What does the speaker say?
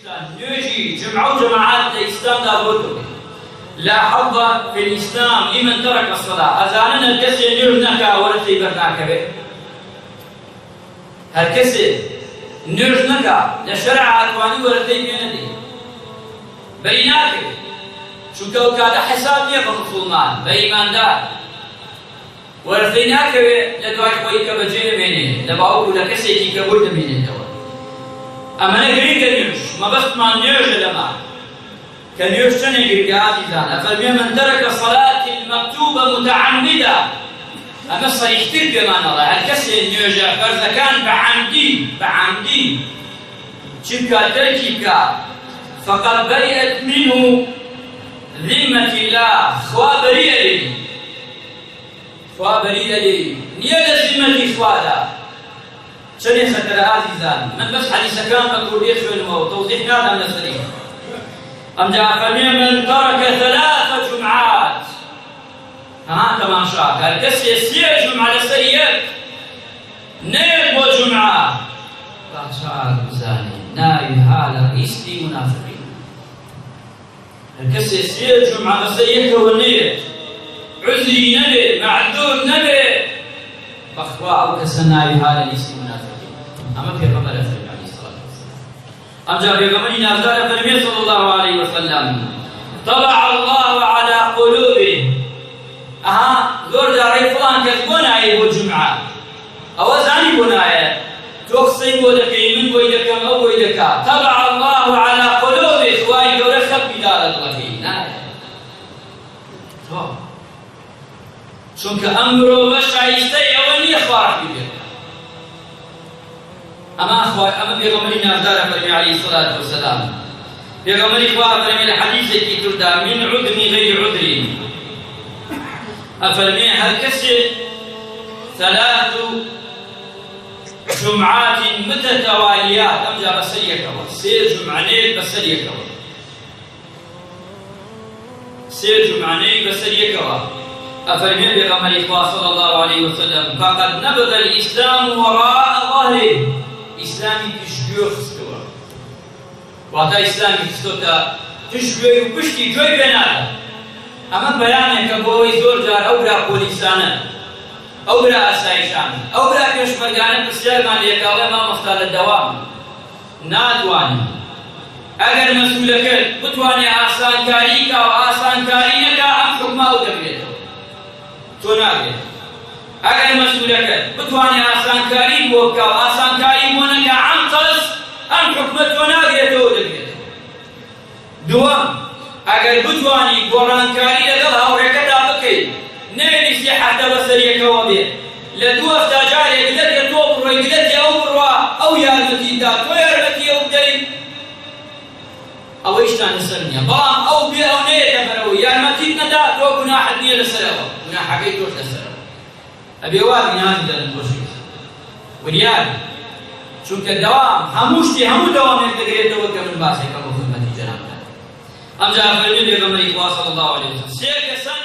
نيجي جمعة وجماعات الإسلام دابوتو لا حظ في الإسلام لمن ترك الصلاة أزاننا الكسر نرنك ورثي برناك به هالكسر نرنك لشرع أكواني ورثي بيندي بيناك شو كو كذا حساب نية بمسلمان بإيمان دار ورثيناك به لدواك ويك بجين منه لبعوك لكسر كي كبرد من الدواء أما نقري كنيوش ما بس ما نيوش لما كنيوش تنقري عزيزان أفرمي من ترك الصلاة المكتوبة متعمدة أما صريح تلك ما نرى الكسر نيوش فرز كان بعمدي شبكة تركيبك فقد برئت منه ذمة الله خوا بريئة لي نيادة ذمة خوالا شنو خطر عزيزان من بس حديث كان بقول يخبر وتوضيح هذا من الصريح أم جاء من ترك 3 جمعات كمان شاك الكسر يسير جمعة للسريات نيل وجمعة باشار زاني ناي حال رئيسي منافقين الكسر يسير جمعة للسريات والنيل عذري نبي معذور نبي بخوا أو كسناي حال رئيسي منافقين أما في قبل أفرم عليه الصلاة والسلام أم جاء في قبل نازل فرمي صلى الله عليه وسلم طبع الله على قلوبهم زور داري فلان كذبونا أيبو الجمعة أو زاني بناية توقصي بودكي من بويدكم أو بويدكا طبع الله على قلوبهم واي دور خب بدالة الله چونك أمره بشعيستي أولي أخبارك بيه أما بيغمري نازدار فرمي عليه الصلاة والسلام بيغمري إخبار فرمي الحديث كي تردى من عدم غير عذر أفرمي هالكسر 3 جمعات متتواليات أمجا بسرية كوا 6 جمعانين بسرية كوا 6 جمعانين بسرية كوا أفرمي بيغمري إخبار صلى الله عليه وسلم فقد نبذ الإسلام وراء ظهره إسلامي تشبيه خستوه وهذا إسلامي خستوه تشبيه وبشتي جوي بناده أما بيانك بوي زور جار أو برا بوليسانه أو برا أسايشانه أو برا كشمرجانه بسيار ما ليكاله ما مختار الدوام نادواني أجر مسؤولك بتواني آسان كاريكا وآسان كارينك أم حكمه أو دبيته تناقض أجر مسؤولك بتواني آسان كاري بوكا وآسان كاري بونك عم طلس أم حكمة تناقض ودبيته دوام أجر بتواني قران كاري لدلها وركدا بكي نيلي سيحة بسرية كوابير لدو افتاجاري قدت يتوبر ويقدت يأمر أو يالمتي دات ويالمتي يوبدري أو إيشتان السنية بلام أو بي أو نيتا فروي يالمتي ندات وقنا حدني لسلوة قنا حقيتوش لسلوة أبي وادي نازل للمشرك وريال شوك الدوام هموشتي همو دوام يتقريد دوك من باسي كما خدمتي جنابنا أم جاء فرمي بيغمري صلى الله عليه وسلم